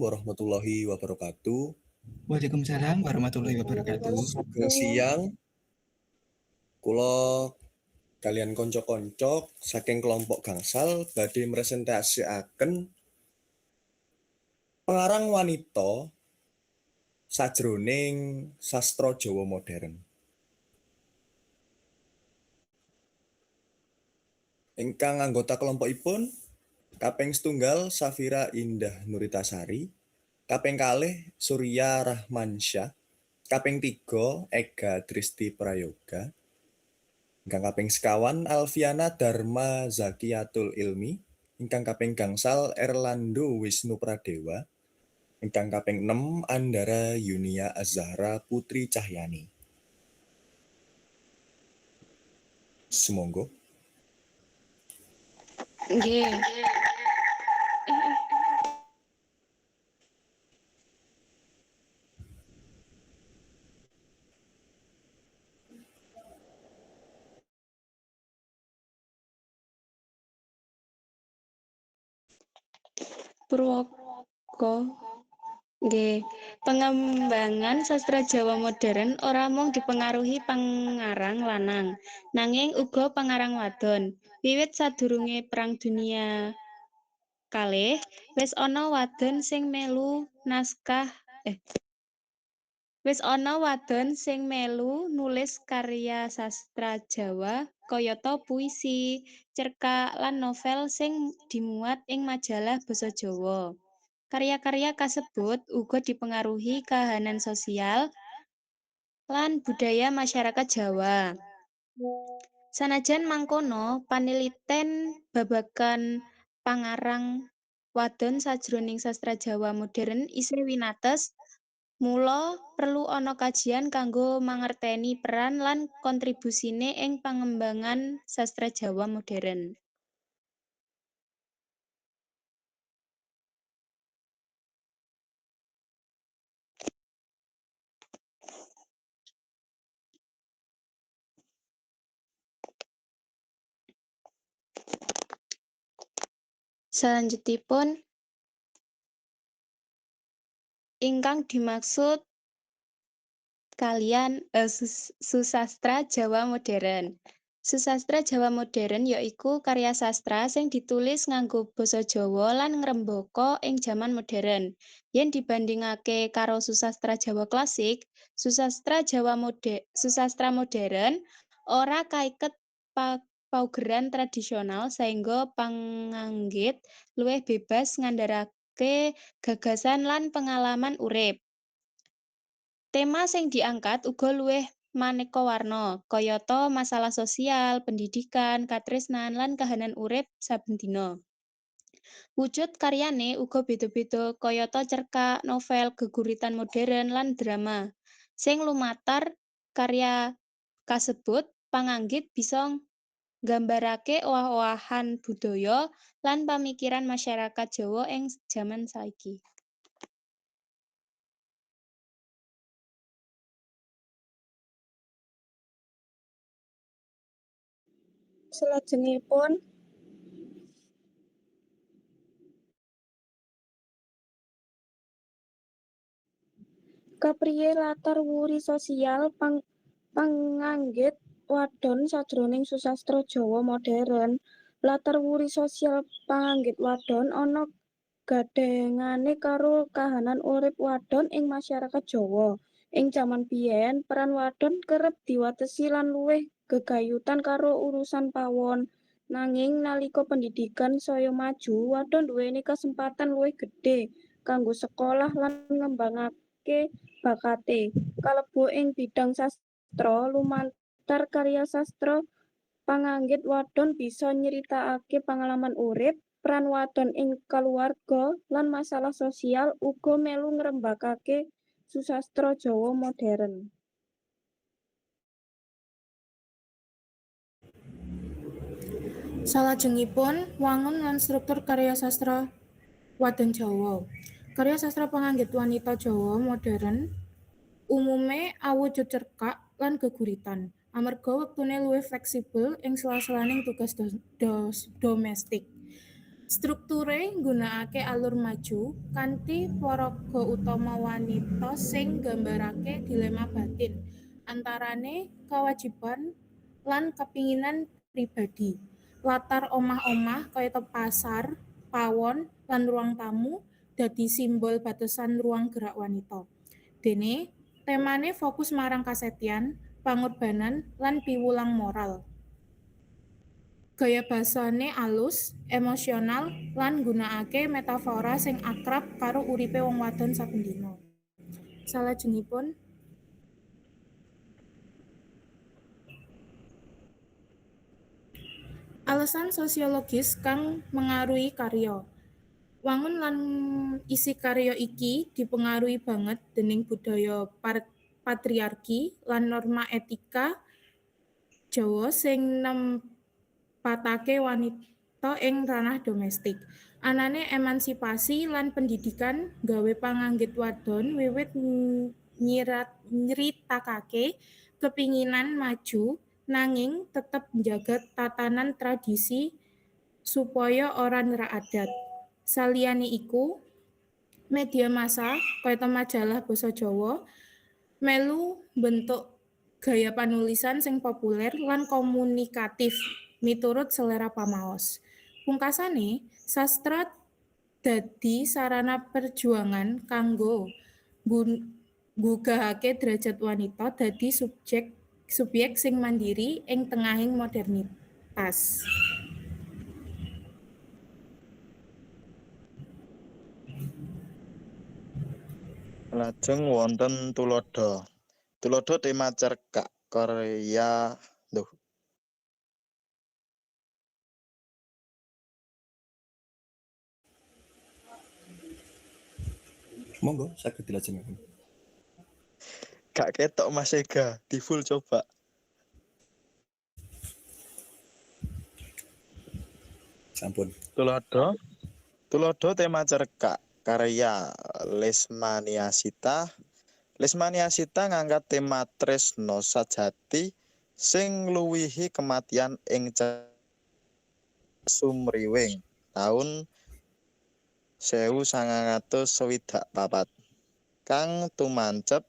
warahmatullahi wabarakatuh. Waalaikumsalam warahmatullahi wabarakatuh. Sugeng siang. Kula kalian konco-konco saking kelompok gangsal badhe mresentasiaken pengarang wanita sajroning sastra Jawa modern. Ingkang anggota kelompokipun kaping setunggal Safira Indah Nuritasari, kaping kalih Surya Rahmansyah, kaping 3 Ega Tristi Prayoga, ingkang kaping sekawan Alfiana Dharma Zakiatul Ilmi, ingkang kaping gangsal Erlando Wisnu Pradewa, ingkang kaping 6 Andara Yunia Azhara Putri Cahyani. Sumangga. Nggih. Purwaka. Nggih. Pengembangan sastra Jawa modern ora mung dipengaruhi pangarang lanang, nanging uga pangarang wadon. Wiwit sadurunge Perang Dunia kalih, wis ana wadon sing melu nulis karya sastra Jawa kayata puisi, cerkak lan novel sing dimuat ing majalah basa Jawa. Karya-karya kasebut uga dipengaruhi kahanan sosial lan budaya masyarakat Jawa. Sanajan mangkono, paniliten babagan pangarang wadon sajroning sastra Jawa modern isih winates. Mula perlu ana kajian kanggo mangerteni peran lan kontribusine ing pangembangan sastra Jawa modern. Salanjutipun ingkang dimaksud kalian susastra Jawa modern. Susastra Jawa modern yaiku karya sastra sing ditulis nganggo basa Jawa lan ngrembaka ing jaman modern. Yen dibandingake karo susastra Jawa klasik, susastra modern ora kaiket paugeran tradisional saengga panganggit luwih bebas ngandharake gagasan lan pengalaman urip. Tema sing diangkat uga luwih maneka warna, kayata masalah sosial, pendidikan, katresnan, lan kahanan urip saben dina. Wujud karyane uga beda-beda kayata cerkak, novel, geguritan modern, lan drama. Sing lumatar karya kasebut, panganggit bisa nggambarake owah-owahan budaya lan pamikiran masyarakat Jawa ing jaman saiki. Salajengipun kapriye latar wuri sosial panganggit wadon sajroning susastra Jawa modern. Latar wuri sosial panganggit wadon ana gadhengane karo kahanan urip wadon ing masyarakat Jawa. Ing jaman biyen, peran wadon kerep diwatesi lan luwih gegayutan karo urusan pawon. Nanging nalika pendidikan saya maju, wadon duweni kesempatan luwih gedhe kanggo sekolah lan ngembangake bakate. Kalebu ing bidang sastra, lumantar karya sastra panganggit wadon bisa nyeritakake pengalaman urip, peran wadon ing kaluwarga, lan masalah sosial uga melu ngrembakake susastra Jawa modern. Salajengipun wangun lan struktur karya sastra wadon Jawa. Karya sastra panganggit wanita Jawa modern umume awujud cerkak lan geguritan, amarga wektune luwih fleksibel ing sela-selaning tugas domestik. Strukture nggunakake alur maju kanthi paraga utama wanita sing nggambarake dilema batin antarane kewajiban lan kepinginan pribadi. Latar omah-omah kayata pasar, pawon, lan ruang tamu dadi simbol batasan ruang gerak wanita. Dene temane fokus marang kasetyan, pangorbanan, lan piwulang moral. Gaya basane alus, emosional, lan nggunakake metafora sing akrab karo uripe wong wadon saben dina. Salajengipun, alasan sosiologis kang mengaruhi karya. Wangun lan isi karya iki dipengaruhi banget dening budaya patriarki lan norma etika Jawa sing patake wanita ing ranah domestik. Anane emansipasi lan pendidikan gawe panganggit wadon wiwit nyritakake kepinginan maju nanging tetep njaga tatanan tradisi supaya ora nerak adat. Saliyane iku, media massa kaya majalah basa Jawa melu bentuk gaya panulisan sing populer lan komunikatif miturut selera pamaos. Pungkasane, sastra dadi sarana perjuangan kanggo nggugahake derajat wanita dadi subyek sing mandiri ing tengahing modernitas. Lajeng wonten tuladha. Tuladha tema cerkak karya Monggo saged dilajengaken. Gak ketok Mas Ega, di full coba. Sampun. Tuladha tema cerkak karya Lesmaniasita. Lesmaniasita ngangkat tema tresno sajati sing ngluwihi kematian ing Sumriwing taun 1964 kang tumancep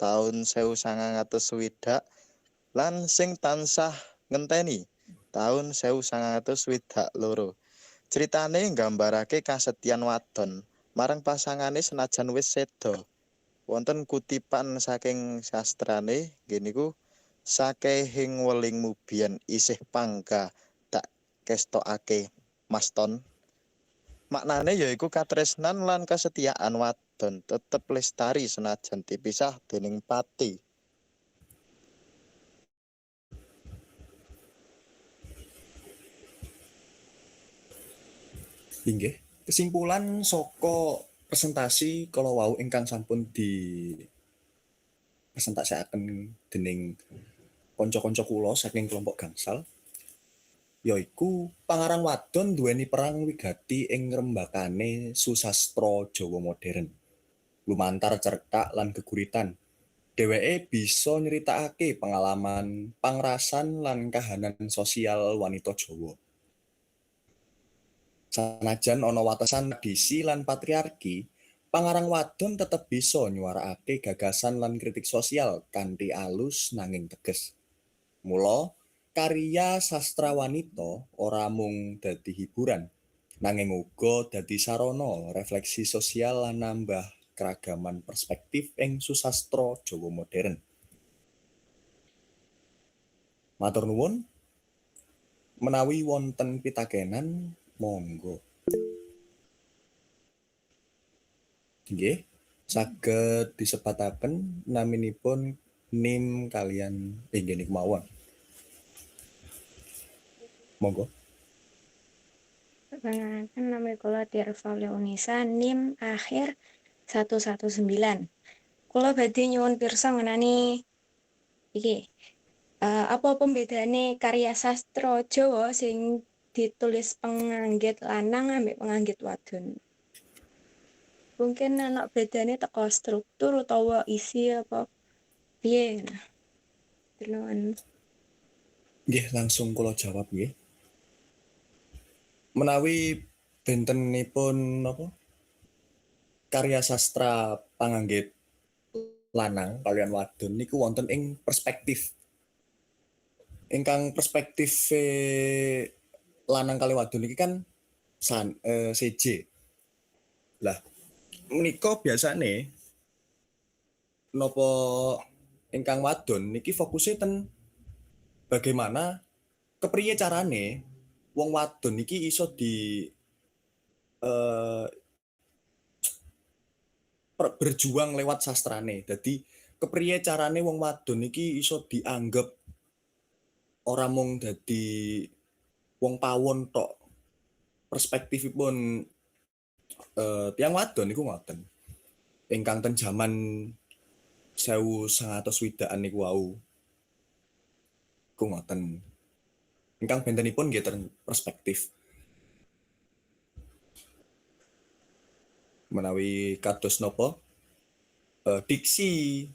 taun 1960 lan sing tansah ngenteni taun 1962. Critane nggambarake kasetyan wadon marang pasangane senajan wis seda. Wonten kutipan saking sastrane nggih niku sakehing welingmu biyen isih pangga tak kestokake maston. Maknane yaiku katresnan lan kesetiaan wadon tetep lestari senajan dipisah dening pati. Inggih, kesimpulan saka presentasi kala wau ingkang sampun dipresentaseaken dening kanca-kanca kula saking kelompok gangsal yaiku pangarang wadon duweni perang wigati ing ngrembakane susastra Jawa modern. Lumantar cerkak lan geguritan, dheweke bisa nyritakake pengalaman, pangrasan lan kahanan sosial wanita Jawa. Sanajan ana watesan tradisi lan patriarki, pangarang wadon tetep bisa nyuarakake gagasan lan kritik sosial kanthi alus nanging teges. Mula, karya sastra wanita ora mung dadi hiburan, nanging uga dadi sarana refleksi sosial lan nambah keragaman perspektif ing susastra Jawa modern. Matur nuwun. Menawi wonten pitakenan, monggo. Nggih, saged disebataken naminipun NIM kalian inggih niku mawon. Monggo. Perkenalkan nama kula Tirsa Leonisa NIM akhir 119. Kula badhe nyuwun pirsa ngenani iki. Apa pembedane karya sastra Jawa sing ditulis penganggit lanang ambek penganggit wadon? Mungkin ana bedane teko struktur utawa isi apa piye? Delon. Nggih, langsung kula jawab nggih. Menawi bentenipun napa? Karya sastra panganggit lanang kaliyan wadon niku wonten ing perspektif. Ingkang perspektif lanang kali wadon niki kan CJ. Lah menika biasane napa ingkang wadon niki fokusnya ten bagaimana kepriye carane wong wadon niki iso di berjuang lewat sastrane. Dadi kepriye carane wong wadon niki iso dianggep ora mung dadi wong pawon tok. Perspektifipun tiyang wadon niku ngoten. Ingkang ten jaman 1900-an niku wau. Ku ngoten. Ingkang bentenipun nggih ten perspektif. Menawi kados napa diksi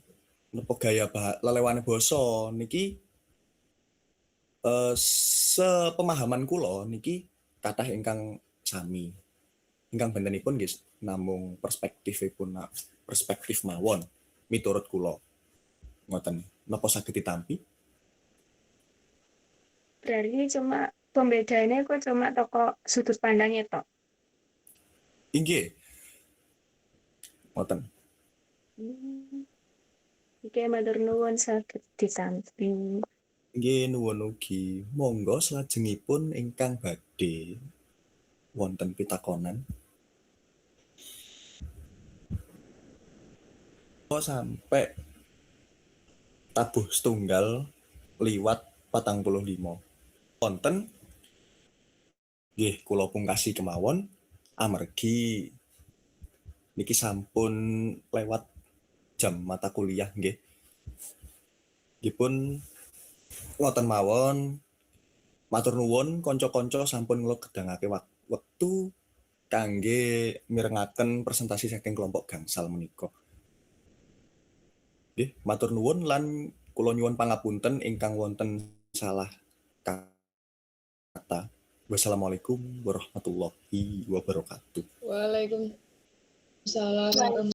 napa gaya lelewane basa niki sepemahaman kula niki kathah ingkang sami. Ingkang bentenipun nggih namung perspektif mawon miturut kula. Ngoten. Napa saged ditampi? Berarti cuma pembedaannya kok cuma toko sudut pandangnya tok. Inggih. Ngoten. Oke, matur nuwun saged ditampi. Nggih nuwun ugi. Monggo salajengipun ingkang badhe wonten pitakonan. Sampai tabuh setunggal liwat 45. Wonten nggih kula pungkasi kemawon amargi niki sampun lewat jam mata kuliah nggih. Nggih pun ngoten mawon matur nuwun kanca-kanca sampun kula gedangake wektu kangge mirengaken presentasi saking kelompok gangsal menika. Nggih, matur nuwun lan kula nyuwun pangapunten ingkang wonten salah kata. Wassalamualaikum warahmatullahi wabarakatuh. Waalaikumsalam warahmatullahi